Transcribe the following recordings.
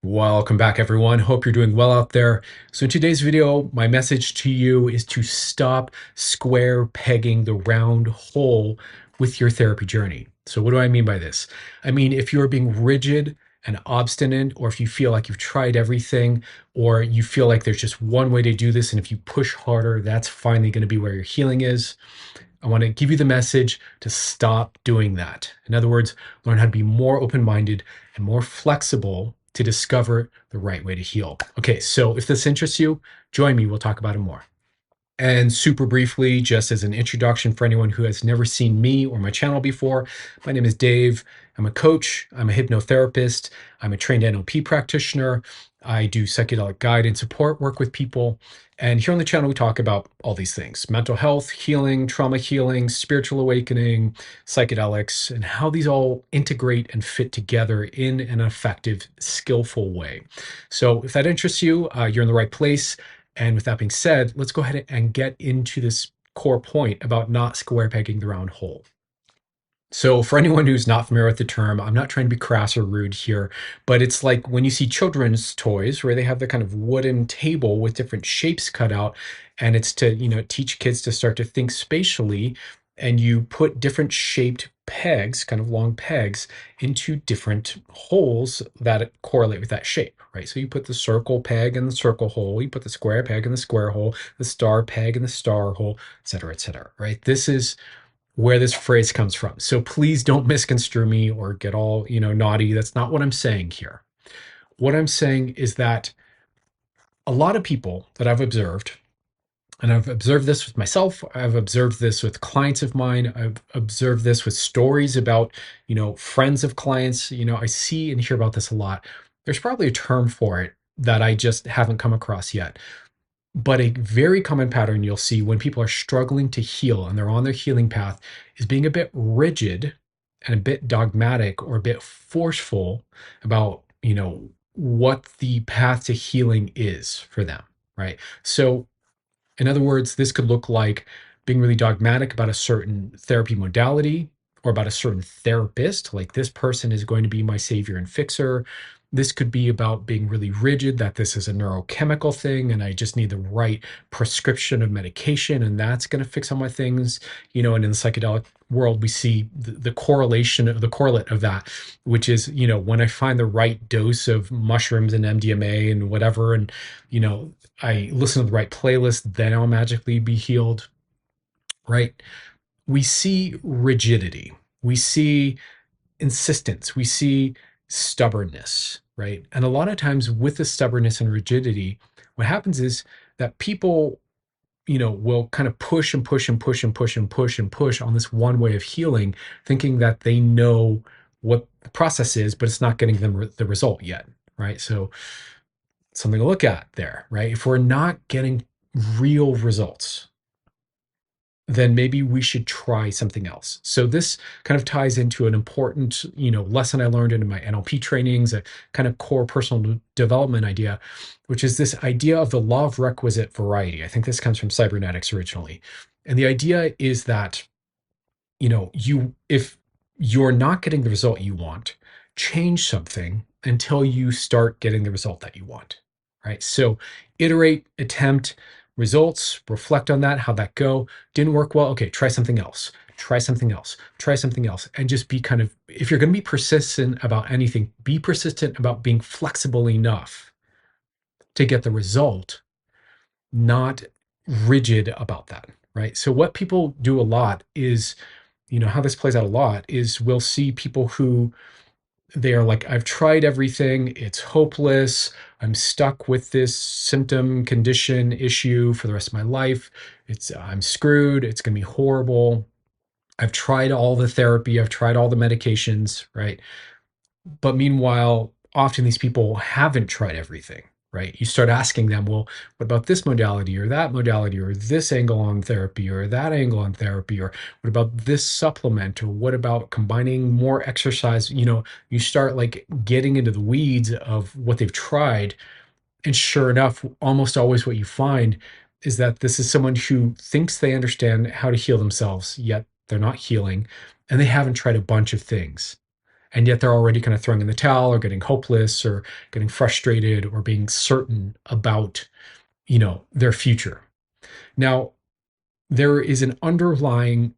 Welcome back, everyone. Hope you're doing well out there. So in today's video, my message to you is to stop square pegging the round hole with your therapy journey. So what do I mean by this? I mean, if you're being rigid and obstinate, or if you feel like you've tried everything, or you feel like there's just one way to do this, and if you push harder, that's finally going to be where your healing is. I want to give you the message to stop doing that. In other words, learn how to be more open-minded and more flexible to discover the right way to heal. Okay, so if this interests you, join me. We'll talk about it more. And super briefly, just as an introduction for anyone who has never seen me or my channel before, my name is Dave. I'm a coach, I'm a hypnotherapist, I'm a trained NLP practitioner. I do psychedelic guide and support work with people. And here on the channel, we talk about all these things: mental health, healing, trauma healing, spiritual awakening, psychedelics, and how these all integrate and fit together in an effective, skillful way. So if that interests you, you're in the right place. And with that being said, let's go ahead and get into this core point about not square pegging the round hole. So for anyone who's not familiar with the term, I'm not trying to be crass or rude here, but it's like when you see children's toys where they have the kind of wooden table with different shapes cut out, and it's to, teach kids to start to think spatially, and you put different shaped pegs, kind of long pegs, into different holes that correlate with that shape, right? So you put the circle peg in the circle hole, you put the square peg in the square hole, the star peg in the star hole, et cetera, right? This is where this phrase comes from. So please don't misconstrue me or get all, naughty. That's not what I'm saying here. What I'm saying is that a lot of people that I've observed, and I've observed this with myself, I've observed this with clients of mine, I've observed this with stories about, friends of clients, I see and hear about this a lot. There's probably a term for it that I just haven't come across yet. But a very common pattern you'll see when people are struggling to heal and they're on their healing path is being a bit rigid and a bit dogmatic or a bit forceful about, what the path to healing is for them, right? So, in other words, this could look like being really dogmatic about a certain therapy modality or about a certain therapist, like this person is going to be my savior and fixer. This could be about being really rigid, that this is a neurochemical thing and I just need the right prescription of medication and that's going to fix all my things. And in the psychedelic world, we see the correlation of the correlate of that, which is, when I find the right dose of mushrooms and MDMA and whatever, and, I listen to the right playlist, then I'll magically be healed, right? We see rigidity. We see insistence. We see stubbornness, right? And a lot of times with the stubbornness and rigidity, what happens is that people, will kind of push and push and push and push and push and push on this one way of healing, thinking that they know what the process is, but it's not getting them the result yet, right? So something to look at there, right? If we're not getting real results, then maybe we should try something else. So this kind of ties into an important, lesson I learned in my NLP trainings, a kind of core personal development idea, which is this idea of the law of requisite variety. I think this comes from cybernetics originally. And the idea is that, if you're not getting the result you want, change something until you start getting the result that you want, right? So iterate, attempt, results, reflect on that, how'd that go? Didn't work well? Okay, try something else. Try something else. Try something else. And just be kind of, if you're going to be persistent about anything, be persistent about being flexible enough to get the result, not rigid about that, right? So what people do a lot is, how this plays out a lot is we'll see people who they are like, I've tried everything, it's hopeless, I'm stuck with this symptom, condition, issue for the rest of my life. I'm screwed, it's going to be horrible. I've tried all the therapy, I've tried all the medications, right? But meanwhile, often these people haven't tried everything, right? You start asking them, well, what about this modality or that modality or this angle on therapy or that angle on therapy, or what about this supplement, or what about combining more exercise? You start like getting into the weeds of what they've tried. And sure enough, almost always what you find is that this is someone who thinks they understand how to heal themselves, yet they're not healing, and they haven't tried a bunch of things. And yet they're already kind of throwing in the towel or getting hopeless or getting frustrated or being certain about, their future. Now, there is an underlying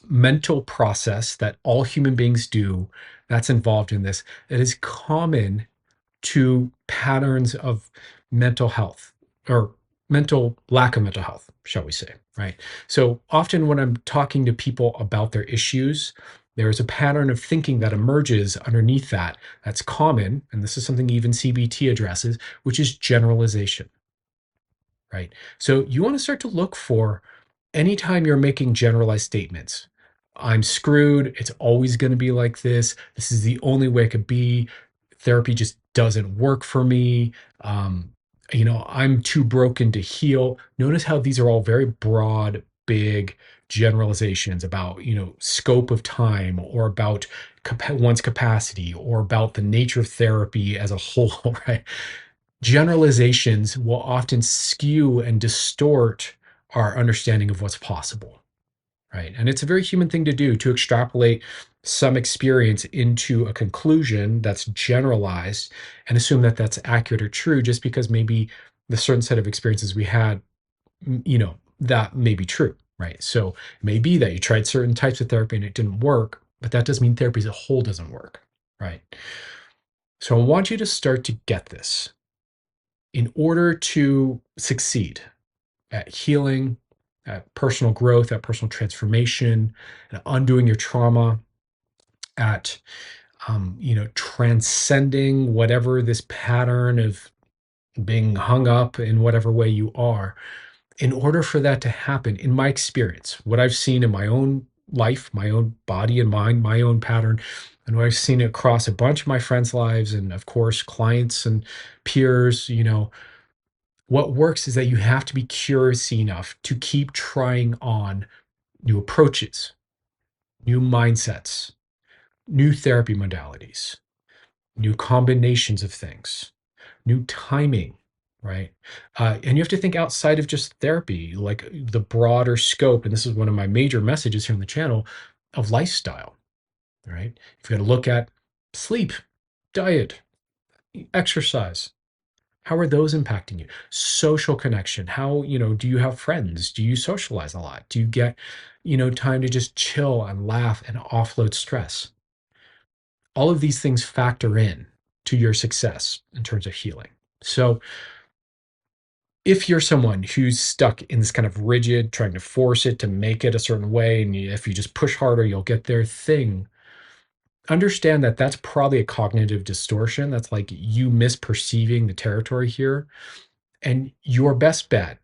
mental process that all human beings do that's involved in this that is common to patterns of mental health or mental lack of mental health, shall we say, right? So often when I'm talking to people about their issues, there's a pattern of thinking that emerges underneath that that's common, and this is something even CBT addresses, which is generalization, right? So you want to start to look for anytime you're making generalized statements. I'm screwed. It's always going to be like this. This is the only way it could be. Therapy just doesn't work for me. Um, I'm too broken to heal. Notice how these are all very broad, big generalizations about, scope of time or about one's capacity or about the nature of therapy as a whole, right? Generalizations will often skew and distort our understanding of what's possible, right? And it's a very human thing to do, to extrapolate some experience into a conclusion that's generalized and assume that that's accurate or true just because maybe the certain set of experiences we had, that may be true, right? So it may be that you tried certain types of therapy and it didn't work, but that doesn't mean therapy as a whole doesn't work, right? So I want you to start to get this. In order to succeed at healing, at personal growth, at personal transformation, at undoing your trauma, at transcending whatever this pattern of being hung up in whatever way you are. In order for that to happen, in my experience, what I've seen in my own life, my own body and mind, my own pattern, and what I've seen across a bunch of my friends' lives, and of course, clients and peers, what works is that you have to be curious enough to keep trying on new approaches, new mindsets, new therapy modalities, new combinations of things, new timing, right? And you have to think outside of just therapy, like the broader scope. And this is one of my major messages here on the channel of lifestyle, right? You've got to look at sleep, diet, exercise. How are those impacting you? Social connection. How, do you have friends? Do you socialize a lot? Do you get, time to just chill and laugh and offload stress? All of these things factor in to your success in terms of healing. So if you're someone who's stuck in this kind of rigid, trying to force it to make it a certain way, and if you just push harder, you'll get there thing, understand that that's probably a cognitive distortion. That's like you misperceiving the territory here. And your best bet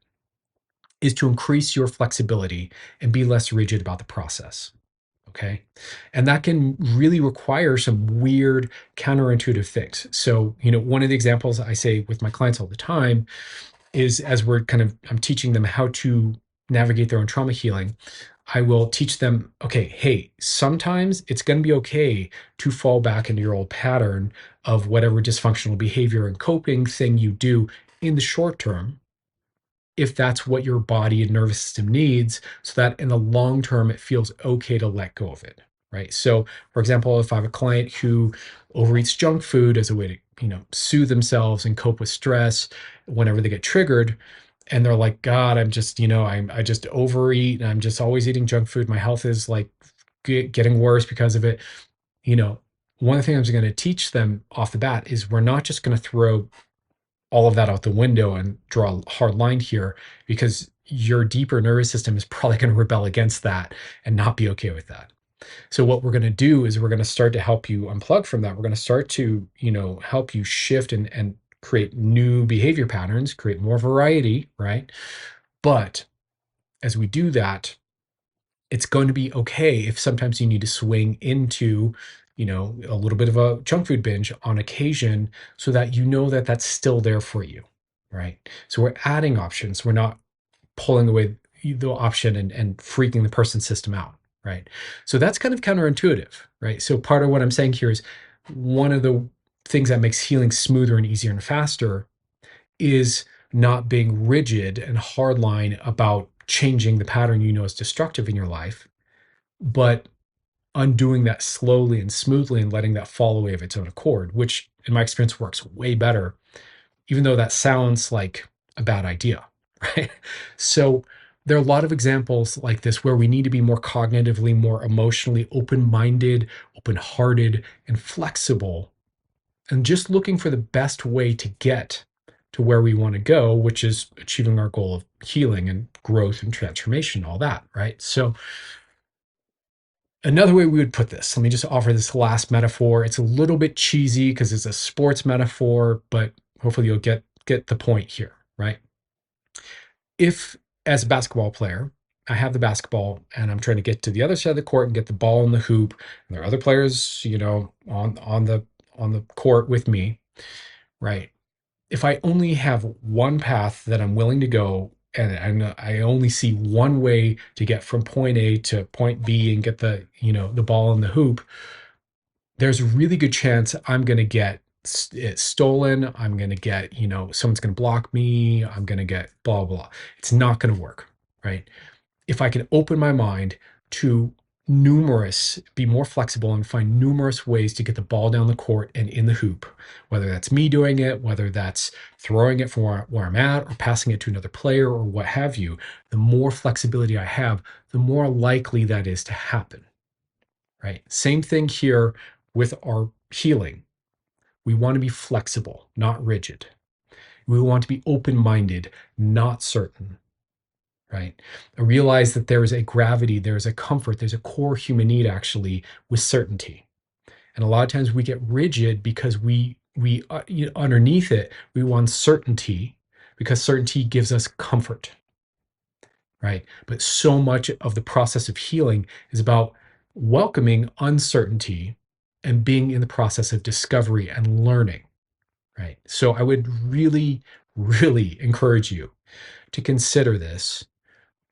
is to increase your flexibility and be less rigid about the process. Okay. And that can really require some weird counterintuitive things. So, one of the examples I say with my clients all the time is as I'm teaching them how to navigate their own trauma healing, I will teach them, okay, hey, sometimes it's going to be okay to fall back into your old pattern of whatever dysfunctional behavior and coping thing you do in the short term, if that's what your body and nervous system needs, so that in the long term it feels okay to let go of it, right? So for example, if I have a client who overeats junk food as a way to soothe themselves and cope with stress whenever they get triggered, and they're like, God, I'm just I just overeat and I'm just always eating junk food, my health is like getting worse because of it. One of the things I'm going to teach them off the bat is we're not just going to throw all of that out the window and draw a hard line here, because your deeper nervous system is probably going to rebel against that and not be okay with that. So what we're going to do is we're going to start to help you unplug from that. We're going to start to, help you shift and create new behavior patterns, create more variety, right? But as we do that, it's going to be okay if sometimes you need to swing into, a little bit of a junk food binge on occasion, so that that that's still there for you, right? So we're adding options. We're not pulling away the option and freaking the person's system out, right? So that's kind of counterintuitive, right? So part of what I'm saying here is one of the things that makes healing smoother and easier and faster is not being rigid and hardline about changing the pattern is destructive in your life, but undoing that slowly and smoothly and letting that fall away of its own accord, which in my experience works way better, even though that sounds like a bad idea, right? So there are a lot of examples like this where we need to be more cognitively, more emotionally open-minded, open-hearted, and flexible, and just looking for the best way to get to where we want to go, which is achieving our goal of healing and growth and transformation, all that, right? So another way we would put this, let me just offer this last metaphor. It's a little bit cheesy because it's a sports metaphor, but hopefully you'll get the point here, right? If, as a basketball player, I have the basketball and I'm trying to get to the other side of the court and get the ball in the hoop, and there are other players, on the court with me, right? If I only have one path that I'm willing to go, and I only see one way to get from point A to point B and get the ball in the hoop, there's a really good chance I'm going to get it stolen. I'm going to get, someone's going to block me. I'm going to get blah, blah. It's not going to work, right? If I can open my mind to be more flexible and find numerous ways to get the ball down the court and in the hoop, whether that's me doing it, whether that's throwing it from where I'm at or passing it to another player or what have you, the more flexibility I have, the more likely that is to happen, right? Same thing here with our healing. We want to be flexible, not rigid. We want to be open-minded, not certain, right? I realize that there is a gravity, there's a comfort, there's a core human need actually with certainty. And a lot of times we get rigid because underneath it, we want certainty because certainty gives us comfort, right? But so much of the process of healing is about welcoming uncertainty and being in the process of discovery and learning, right? So I would really, really encourage you to consider this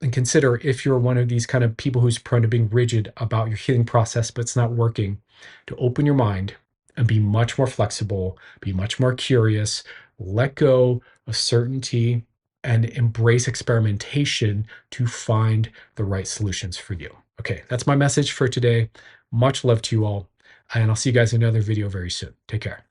and consider if you're one of these kind of people who's prone to being rigid about your healing process, but it's not working, to open your mind and be much more flexible, be much more curious, let go of certainty and embrace experimentation to find the right solutions for you. Okay, that's my message for today. Much love to you all, and I'll see you guys in another video very soon. Take care.